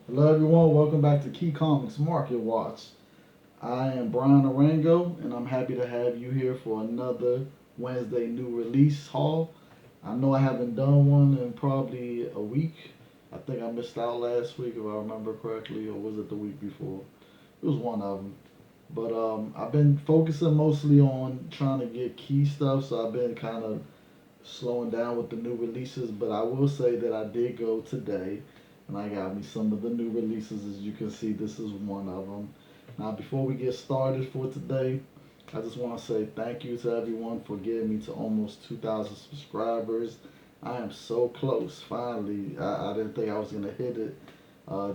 Hello, everyone. Welcome back to Key Comics Market Watch. I am BrayanArango, and I'm happy to have you here for another Wednesday new release haul. I know I haven't done one in probably a week. I think I missed out last week, if I remember correctly, or was it the week before? It was one of them. But I've been focusing mostly on trying to get key stuff, so I've been kind of slowing down with the new releases. But I will say that I did go today, and I got me some of the new releases. As you can see, this is one of them. Now, before we get started for today, I just want to say thank you to everyone for getting me to almost 2,000 subscribers. I am so close. Finally, I didn't think I was gonna hit it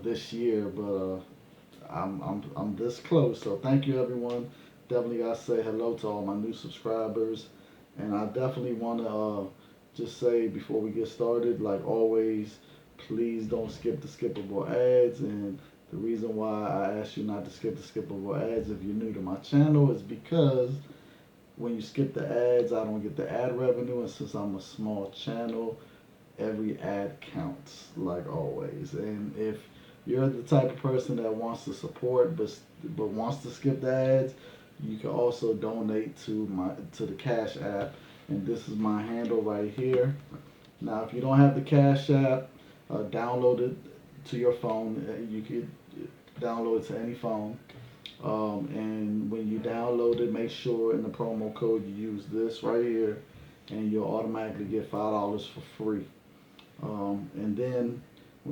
this year, but I'm this close. So thank you, everyone. Definitely gotta say hello to all my new subscribers, and I definitely want to just say before we get started, like always, please don't skip the skippable ads. And the reason why I ask you not to skip the skippable ads if you're new to my channel is because when you skip the ads, I don't get the ad revenue, and since I'm a small channel, every ad counts, like always. And if you're the type of person that wants to support but wants to skip the ads, you can also donate to the Cash App, and this is my handle right here. Now, if you don't have the Cash App, download it to your phone. You can download it to any phone. And when you download it, make sure in the promo code you use this right here, and you'll automatically get $5 for free. And then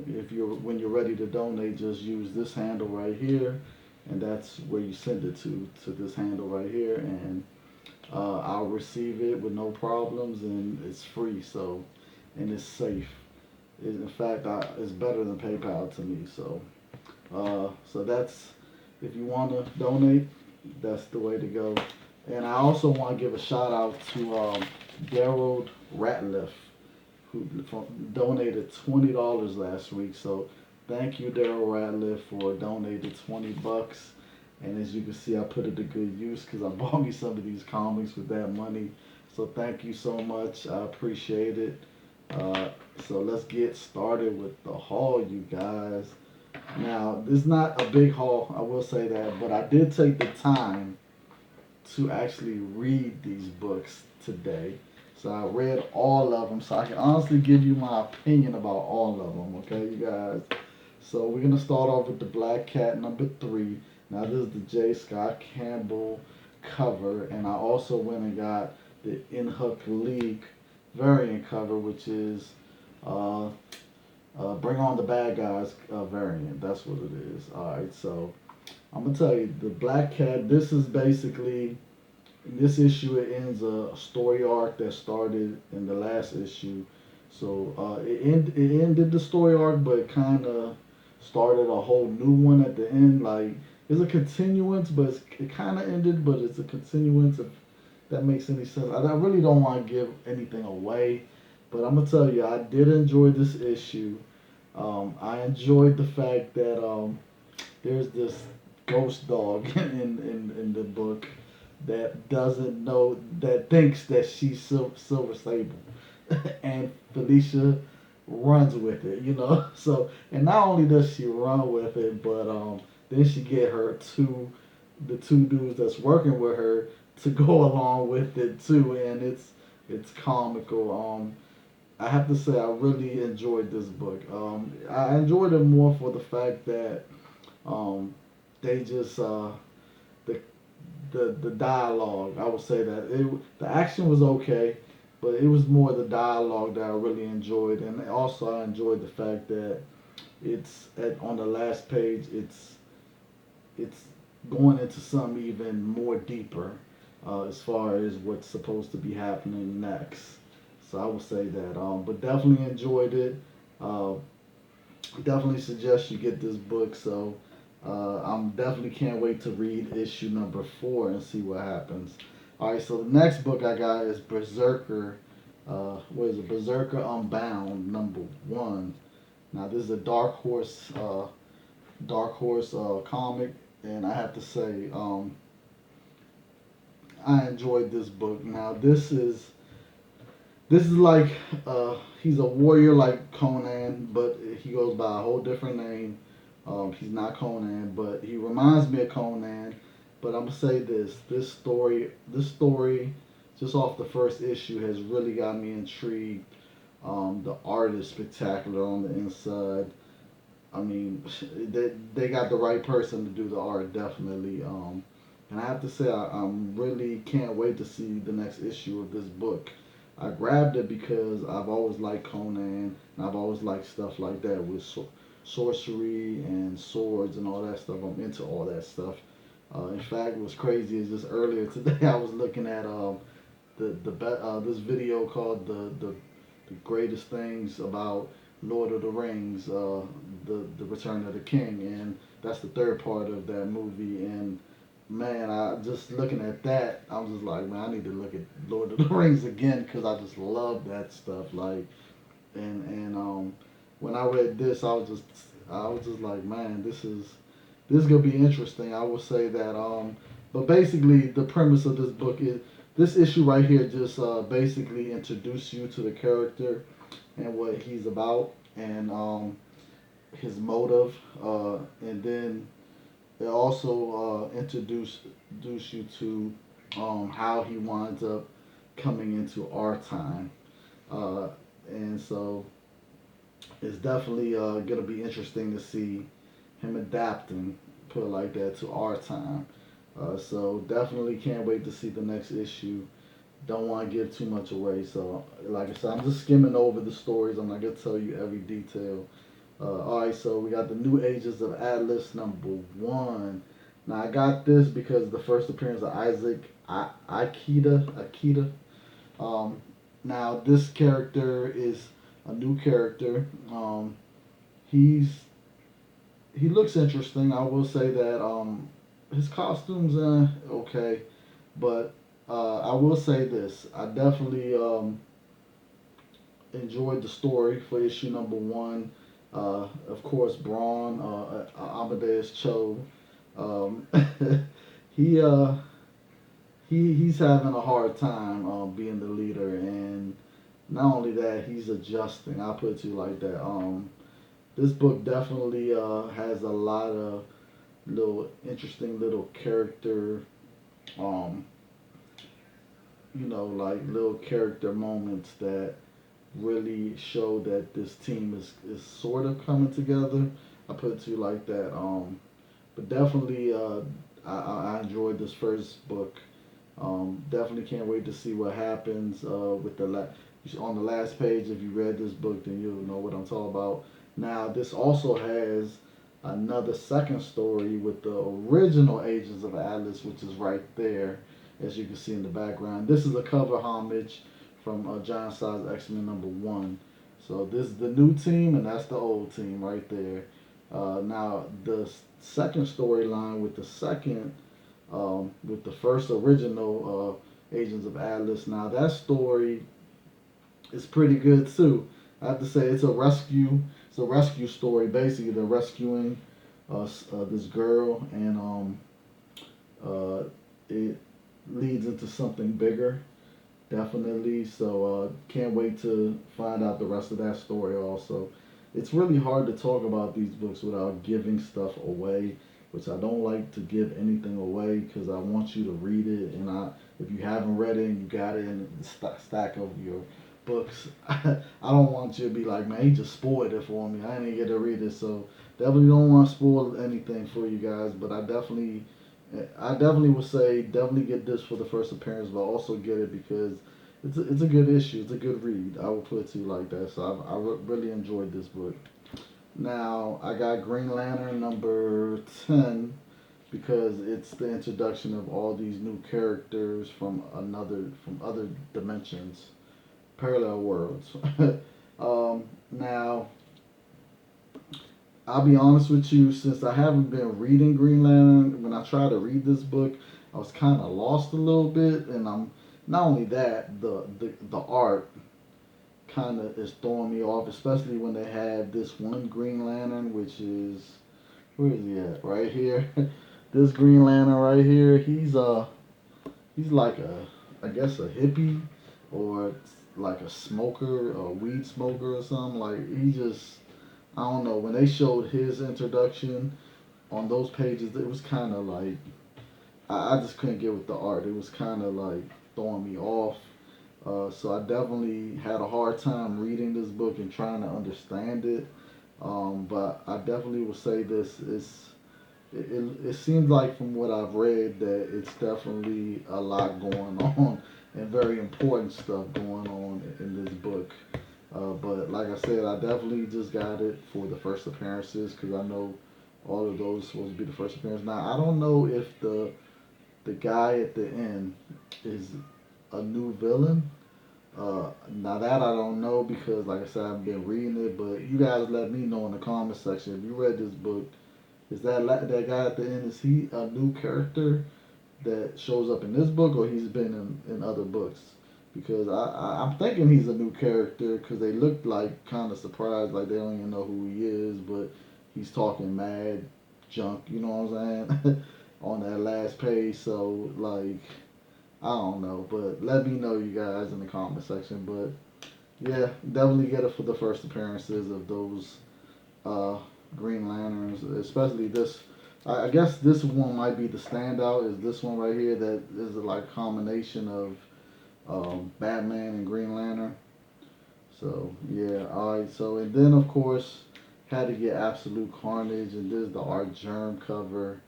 if you're when you're ready to donate, just use this handle right here, and that's where you send it to this handle right here, and I'll receive it with no problems, and it's free. So, and it's safe. In fact, it's better than PayPal to me. So that's if you want to donate, that's the way to go. And I also want to give a shout out to Daryl Ratliff, who donated $20 last week. So thank you, Daryl Ratliff, for donating $20. And as you can see, I put it to good use because I bought me some of these comics with that money. So thank you so much. I appreciate it. Uh, so let's get started with the haul, you guys. Now, this is not a big haul, I will say that, but I did take the time to actually read these books today. So I read all of them, so I can honestly give you my opinion about all of them, okay, you guys? So we're going to start off with the Black Cat #3. Now, this is the J. Scott Campbell cover, and I also went and got the In Hook League variant cover, which is uh, Bring On the Bad Guys variant. That's what it is. All right, so I'm gonna tell you the Black Cat. This is basically in this issue. It ends a story arc that started in the last issue. So it ended the story arc, but it kind of started a whole new one at the end. Like it's a continuance, but it kind of ended, but it's a continuance. If that makes any sense. I really don't want to give anything away, but I'm gonna tell you, I did enjoy this issue. I enjoyed the fact that there's this ghost dog in the book that doesn't know that thinks that she's Silver Sable, and Felicia runs with it, you know. So and not only does she run with it, but then she get the two dudes that's working with her to go along with it too, and it's comical. I have to say I really enjoyed this book. I enjoyed it more for the fact that um, they just the the dialogue. I would say that the action was okay, but it was more the dialogue that I really enjoyed, and also I enjoyed the fact that on the last page. It's going into something even more deeper as far as what's supposed to be happening next. So I would say that, but definitely enjoyed it. Uh, Definitely suggest you get this book. So I'm definitely can't wait to read issue #4 and see what happens. All right, so the next book I got is Berserker. What is it? Berserker Unbound #1. Now this is a Dark Horse comic, and I have to say, I enjoyed this book. Now this is like he's a warrior like Conan, but he goes by a whole different name. He's not Conan, but he reminds me of Conan. But I'm gonna say this: this story, just off the first issue, has really got me intrigued. The art is spectacular on the inside. I mean, they got the right person to do the art, definitely. And I have to say, I'm really can't wait to see the next issue of this book. I grabbed it because I've always liked Conan, and I've always liked stuff like that with sorcery and swords and all that stuff. I'm into all that stuff. In fact, what's crazy is just earlier today I was looking at this video called the greatest things about Lord of the Rings, the Return of the King, and that's the third part of that movie. And man, I just looking at that, I was just like, man, I need to look at Lord of the Rings again because I just love that stuff. Like, and when I read this, I was just like, man, this is gonna be interesting. I will say that. But basically, the premise of this book is this issue right here just basically introduce you to the character and what he's about and his motive, and then it also introduce you to how he winds up coming into our time, uh, and so it's definitely going to be interesting to see him adapting, put it like that, to our time. So definitely can't wait to see the next issue. Don't want to give too much away. So like I said, I'm just skimming over the stories. I'm not going to tell you every detail. All right, so we got the New Ages of Atlas #1. Now I got this because the first appearance of Isaac Akita. Um, Now this character is a new character. He's he looks interesting. I will say that his costumes okay, but I will say this: I definitely enjoyed the story for issue #1. Of course, Braun Amadeus Cho. Um, he he's having a hard time being the leader, and not only that, he's adjusting. I'll put it to you like that. This book definitely has a lot of little interesting little character, um, like little character moments that really show that this team is sort of coming together. I put it to you like that. But definitely, I enjoyed this first book. Definitely can't wait to see what happens with on the last page. If you read this book, then you'll know what I'm talking about. Now, this also has another second story with the original Agents of Atlas, which is right there, as you can see in the background. This is a cover homage from John Size X-Men #1. So this is the new team, and that's the old team right there. Now, the second storyline with the first original Agents of Atlas. Now that story is pretty good too. I have to say it's a rescue. It's a rescue story. Basically, they're rescuing this girl, and it leads into something bigger. Definitely. So can't wait to find out the rest of that story. Also, it's really hard to talk about these books without giving stuff away, which I don't like to give anything away because I want you to read it. And if you haven't read it and you got it in the stack of your books, I don't want you to be like, man, he just spoiled it for me. I didn't get to read it, so definitely don't want to spoil anything for you guys. But I definitely would say definitely get this for the first appearance, but also get it because it's a good issue. It's a good read. I will put it to you like that. So really enjoyed this book. Now I got Green Lantern #10 because it's the introduction of all these new characters from other dimensions, parallel worlds. Now I'll be honest with you, since I haven't been reading Green Lantern, when I tried to read this book, I was kind of lost a little bit, and I'm not only that, the art kind of is throwing me off, especially when they have this one Green Lantern, which is where is he at? Right here. This Green Lantern right here, he's like I guess a hippie or like a smoker, a weed smoker or something. Like he just I don't know, when they showed his introduction on those pages, it was kind of like I just couldn't get with the art. It was kind of like throwing me off. So I definitely had a hard time reading this book and trying to understand it. But I definitely will say this: it seems like from what I've read that it's definitely a lot going on and very important stuff going on in this book. But like I said, I definitely just got it for the first appearances because I know all of those supposed to be the first appearance. Now I don't know if the guy at the end is a new villain. Now that I don't know because, like I said, I've been reading it. But you guys let me know in the comment section if you read this book. Is that guy at the end? Is he a new character that shows up in this book, or he's been in other books? Because I'm thinking he's a new character because they look like kind of surprised, like they don't even know who he is, but he's talking mad junk. You know what I'm saying? On that last page, so like I don't know, but let me know, you guys, in the comment section. But yeah, definitely get it for the first appearances of those uh, Green Lanterns, especially this. I guess this one might be the standout. Is this one right here that is like a combination of Batman and Green Lantern. So yeah, all right. So and then of course had to get Absolute Carnage, and this is the Art Germ cover.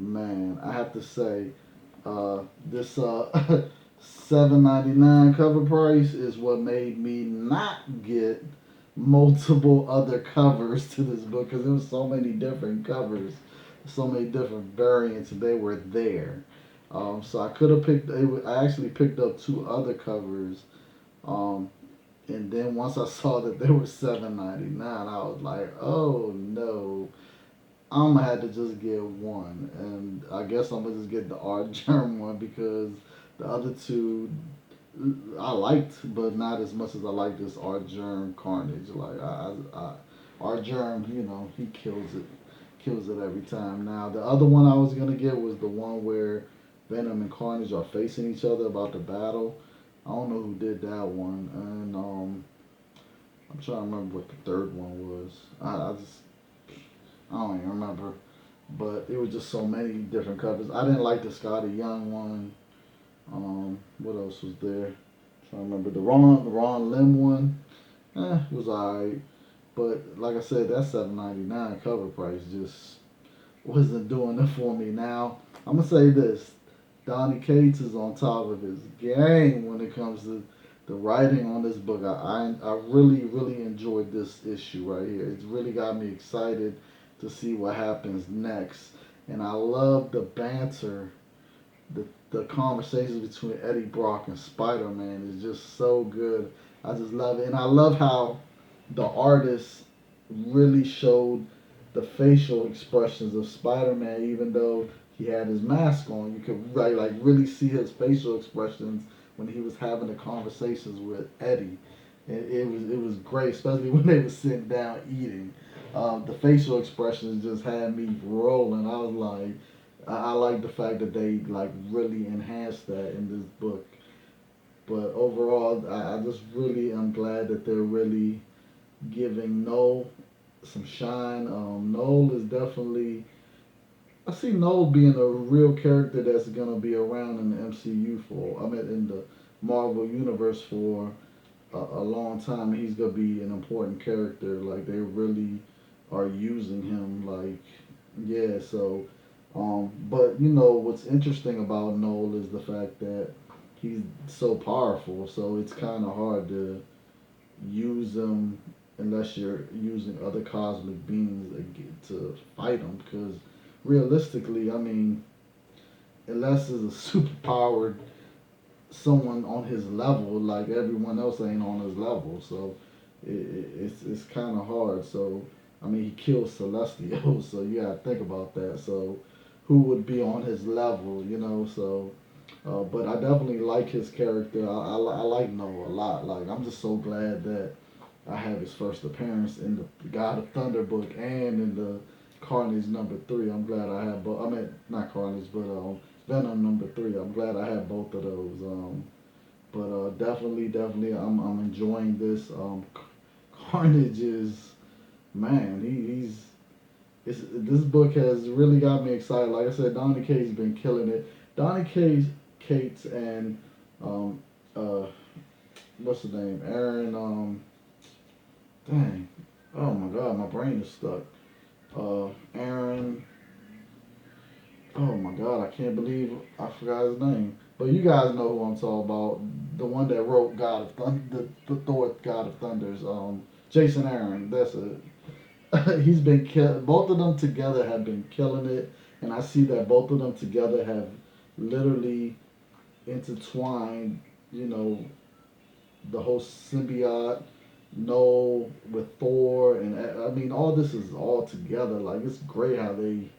Man, I have to say, this $7.99 cover price is what made me not get multiple other covers to this book because there was so many different covers, so many different variants, and they were there. So I could have picked. I actually picked up two other covers, um, and then once I saw that they were $7.99, I was like, "Oh no!" I'm gonna have to just get one, and I guess I'm gonna just get the Art Germ one because the other two I liked, but not as much as I like this Art Germ Carnage. Like Art Germ, he kills it every time. Now the other one I was gonna get was the one where Venom and Carnage are facing each other about the battle. I don't know who did that one, and I'm trying to remember what the third one was. I don't even remember, but it was just so many different covers. I didn't like the Scotty Young one. What else was there? I'm trying to remember the Ron Lim one. It was alright, but like I said, that $7.99 cover price just wasn't doing it for me. Now I'm gonna say this: Donny Cates is on top of his game when it comes to the writing on this book. I really enjoyed this issue right here. It's really got me excited to see what happens next, and I love the banter, the conversations between Eddie Brock and Spider Man is just so good. I just love it, and I love how the artist really showed the facial expressions of Spider-Man, even though he had his mask on. You could like really see his facial expressions when he was having the conversations with Eddie. It was great, especially when they were sitting down eating. The facial expressions just had me rolling. I was like, I like the fact that they like really enhanced that in this book. But overall, I just really am glad that they're really giving Noel some shine. Noel is definitely. I see Noel being a real character that's gonna be around in the MCU for. I mean, in the Marvel universe for a long time. He's gonna be an important character. Like they really are using him. Like yeah. So, but what's interesting about Noel is the fact that he's so powerful. So it's kind of hard to use them unless you're using other cosmic beings to fight them. Because realistically, I mean, unless it's a super powered someone on his level, like everyone else ain't on his level, so it's kind of hard. So I mean, he kills Celestials, so you gotta think about that. So who would be on his level, So but I definitely like his character. I like Noah a lot. Like I'm just so glad that I have his first appearance in the God of Thunder book and in the Carnage #3. I'm glad I have both. I mean, not Carnage, but Venom #3. I'm glad I have both of those. But definitely, I'm enjoying this. Carnage is man, this book has really got me excited. Like I said, Donny Cates been killing it. Cates and um uh what's the name? Aaron dang. Oh my god, my brain is stuck. Aaron, oh my god, I can't believe I forgot his name. But you guys know who I'm talking about. The one that wrote God of Thunder, the Thor God of Thunders. Jason Aaron. That's it. He's been both of them together have been killing it, and I see that both of them together have literally intertwined. You know, the whole symbiote. No, with Thor, and I mean, all this is all together. Like, it's great how they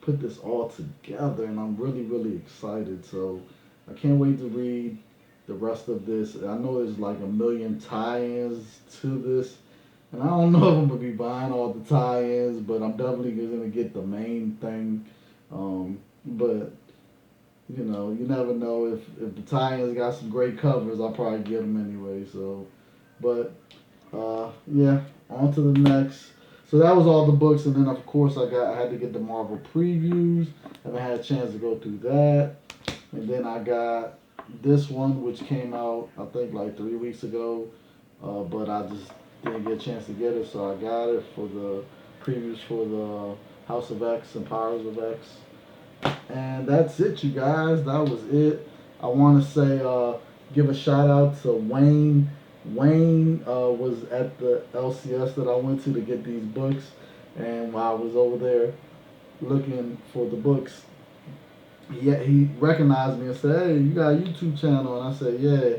put this all together, and I'm really, really excited. So I can't wait to read the rest of this. I know there's like a million tie-ins to this, and I don't know if I'm gonna be buying all the tie-ins, but I'm definitely gonna get the main thing. But you know, you never know if the tie-ins got some great covers, I'll probably get them anyway. So, but yeah, on to the next. So that was all the books, and then of course I had to get the Marvel previews, and I had a chance to go through that, and then I got this one which came out I think like 3 weeks ago, but I just didn't get a chance to get it, so I got it for the previews for the House of X and Powers of X, and that's it, you guys. That was it. I want to say, give a shout out to Wayne. Wayne was at the LCS that I went to get these books, and while I was over there looking for the books, he recognized me and said, "Hey, you got a YouTube channel?" And I said, "Yeah."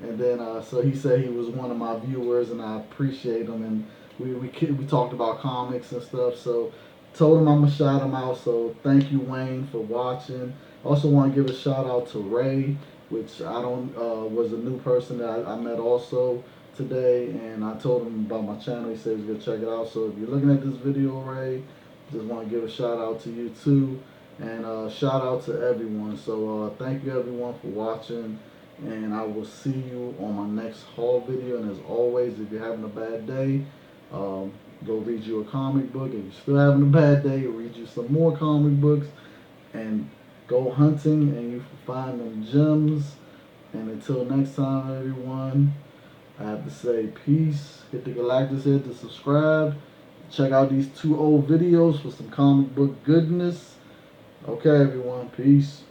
And then so he said he was one of my viewers, and I appreciate him. And we talked about comics and stuff. So told him I'm gonna shout him out. So thank you, Wayne, for watching. Also want to give a shout out to Ray, which I don't was a new person that I met also today, and I told him about my channel. He said he's gonna check it out. So if you're looking at this video, Ray, just want to give a shout out to you too. And shout out to everyone. So thank you everyone for watching, and I will see you on my next haul video. And as always, if you're having a bad day, go read you a comic book. If you're still having a bad day, read you some more comic books, and go hunting, and you find them gems. And until next time, everyone, I have to say peace. Hit the Galactus head to subscribe. Check out these 2 old videos for some comic book goodness. Okay, everyone. Peace.